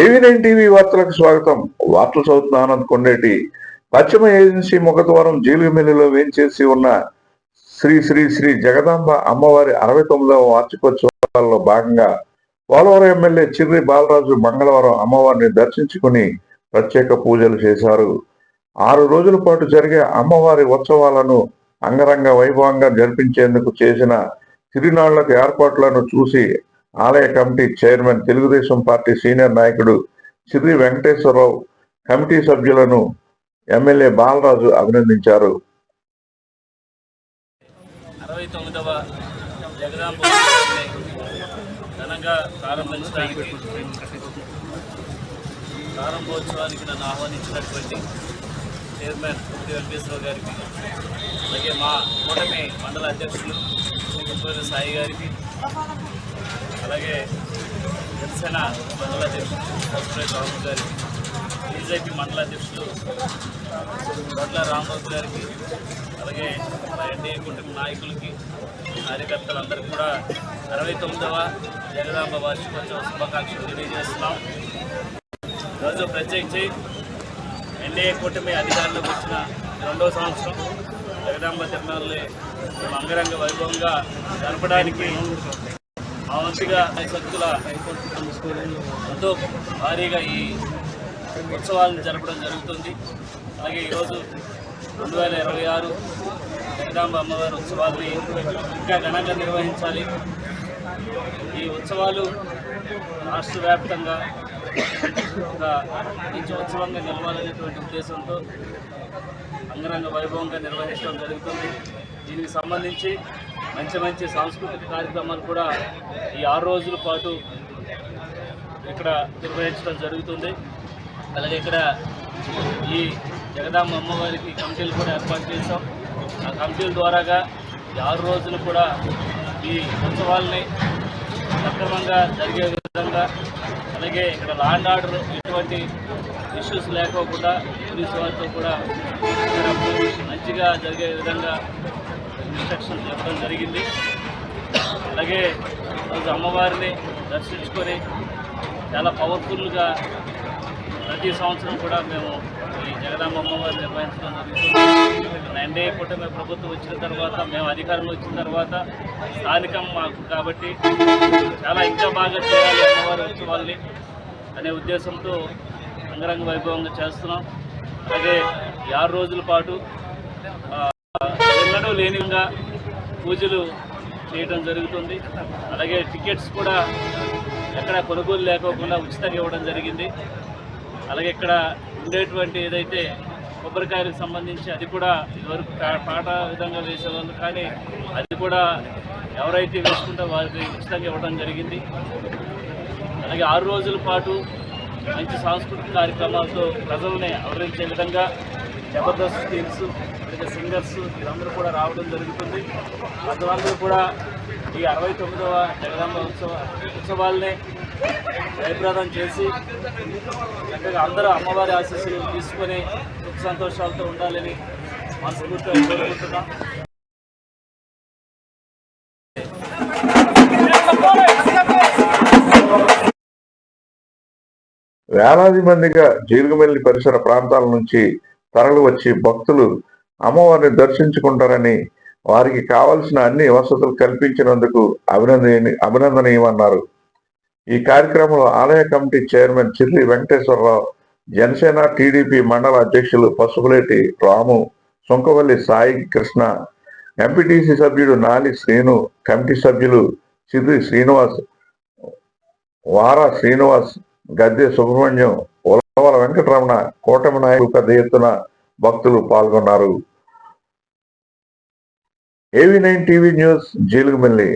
ఏవి9 TV వార్తలకు స్వాగతం. వార్తలు చదువుతున్న ఆనంద్ కొండేటి. పశ్చిమ ఏజెన్సీ ముఖద్వారం జీలుగుమిల్లిలో వేంచేసి ఉన్న శ్రీ శ్రీ శ్రీ జగదాంబ అమ్మవారి 69వ వార్షికోత్సవాల్లో భాగంగా పోలవరం ఎమ్మెల్యే చిర్రి బాలరాజు మంగళవారం అమ్మవారిని దర్శించుకుని ప్రత్యేక పూజలు చేశారు. 6 రోజుల పాటు జరిగే అమ్మవారి ఉత్సవాలను అంగరంగ వైభవంగా జరిపించేందుకు చేసిన తిరునాళ్లకు ఏర్పాట్లను చూసి ఆలయ committee chairman, Telugu Desam party senior నాయకుడు చిర్రి వెంకటేశ్వరరావు, కమిటీ సభ్యులను ఎమ్మెల్యే బాలరాజు అభినందించారు. 69వ జగదాంబ ఘనంగా ప్రారంభోత్సవానికి నన్ను ఆహ్వానించినటువంటి చైర్మన్ చిర్రి వెంకటేశ్వరరావు గారికి, అలాగే మా కూటమి మండల అధ్యక్షులు శ్రీ సాయి గారికి, అలాగే జనసేన మండల అధ్యక్షులు రాము గారికి, బీజేపీ మండల అధ్యక్షులు దొడ్ల రామబాబు గారికి, అలాగే మన ఎన్డీఏ కూటమి నాయకులకి, కార్యకర్తలందరికీ కూడా 69వ జగదాంబ వార్షికోత్సవ శుభాకాంక్షలు తెలియజేస్తున్నాం. ఈరోజు ప్రత్యేకించి ఎన్డీఏ కూటమి అధికారంలోకి వచ్చిన 2వ సంవత్సరం జగదాంబ తిరునాళ్ళని అంగరంగ వైభవంగా జరపడానికి మా వంతుగా శక్తుల ఎంతో భారీగా ఈ ఉత్సవాలను జరపడం జరుగుతుంది. అలాగే ఈరోజు 2026 జగదాంబ అమ్మవారి ఉత్సవాలని ఇంకా ఘనంగా నిర్వహించాలి. ఈ ఉత్సవాలు రాష్ట్ర వ్యాప్తంగా ఒక మంచి ఉత్సవంగా నిలవాలనేటువంటి ఉద్దేశంతో అంగరంగ వైభవంగా నిర్వహించడం జరుగుతుంది. దీనికి సంబంధించి మంచి సాంస్కృతిక కార్యక్రమాలు కూడా ఈ 6 రోజుల పాటు ఇక్కడ నిర్వహించడం జరుగుతుంది. అలాగే ఇక్కడ ఈ జగదాంబ అమ్మవారికి కమిటీలు కూడా ఏర్పాటు చేశాం. ఆ కమిటీల ద్వారాగా ఈ 6 రోజులు కూడా ఈ ఉత్సవాలని సక్రమంగా జరిగే విధంగా, అలాగే ఇక్కడ లా అండ్ ఆర్డర్ ఎటువంటి ఇష్యూస్ లేకోకుండా పోలీసు వారితో కూడా మంచిగా జరిగే విధంగా ఇన్స్ట్రక్షన్స్ ఇవ్వడం జరిగింది. అలాగే రోజు అమ్మవారిని దర్శించుకొని చాలా పవర్ఫుల్గా ప్రతి సంవత్సరం కూడా మేము ఈ జగదాంబ అమ్మవారిని నిర్వహించడం జరుగుతుంది. ఎన్డీఏ కూటమి ప్రభుత్వం వచ్చిన తర్వాత, మేము అధికారంలో వచ్చిన తర్వాత స్థానికం మాకు కాబట్టి చాలా ఇంకా బాగా చేయాలి అమ్మవారి ఉత్సవాల్ని అనే ఉద్దేశంతో అంగరంగ వైభవంగా చేస్తున్నాం. అలాగే 6 రోజుల పాటు ఎన్నడూ లేనిగా పూజలు చేయడం జరుగుతుంది. అలాగే టికెట్స్ కూడా ఎక్కడ కొనుగోలు లేకోకుండా ఉచితంగా ఇవ్వడం జరిగింది. అలాగే ఇక్కడ ఉండేటువంటి ఏదైతే కొబ్బరికాయలకు సంబంధించి అది కూడా ఇదివరకు పాట విధంగా వేసేవాళ్ళు, కానీ అది కూడా ఎవరైతే వేసుకుంటే వారికి ఉచితంగా ఇవ్వడం జరిగింది. అలాగే 6 రోజుల పాటు మంచి సాంస్కృతిక కార్యక్రమాలతో ప్రజల్ని అలరించే విధంగా జబర్దస్త్ టీమ్స్, అలాగే సింగర్స్ వీరందరూ కూడా రావడం జరుగుతుంది. ప్రజలందరూ కూడా ఈ 69వ జగదాంబ ఉత్సవాల్ని జయప్రదం చేసి చక్కగా అందరూ అమ్మవారి ఆశీస్సులు తీసుకొని సుఖ సంతోషాలతో ఉండాలని మనస్ఫూర్తిగా కోరుకుంటున్నాం. వేలాది మందిగా జీలుగుమిల్లి పరిసర ప్రాంతాల నుంచి తరలి వచ్చి భక్తులు అమ్మవారిని దర్శించుకుంటారని, వారికి కావలసిన అన్ని వసతులు కల్పించినందుకు అభినందనీయమన్నారు. ఈ కార్యక్రమంలో ఆలయ committee chairman Chirri Venkateswararao, Janasena TDP మండల అధ్యక్షులు పసుపులేటి రాము, సుంకవల్లి సాయి కృష్ణ, ఎంపీటీసీ సభ్యుడు నాలి శ్రీను, కమిటీ సభ్యులు చిర్రి శ్రీనివాస్, వారా శ్రీనివాస్, గద్దె సుబ్రహ్మణ్యం, ఉలవల వెంకటరమణ, కూటమి నాయకులు పెద్ద ఎత్తున భక్తులు పాల్గొన్నారు. ఏవి9 టీవీ న్యూస్, జీలుగుమిల్లి.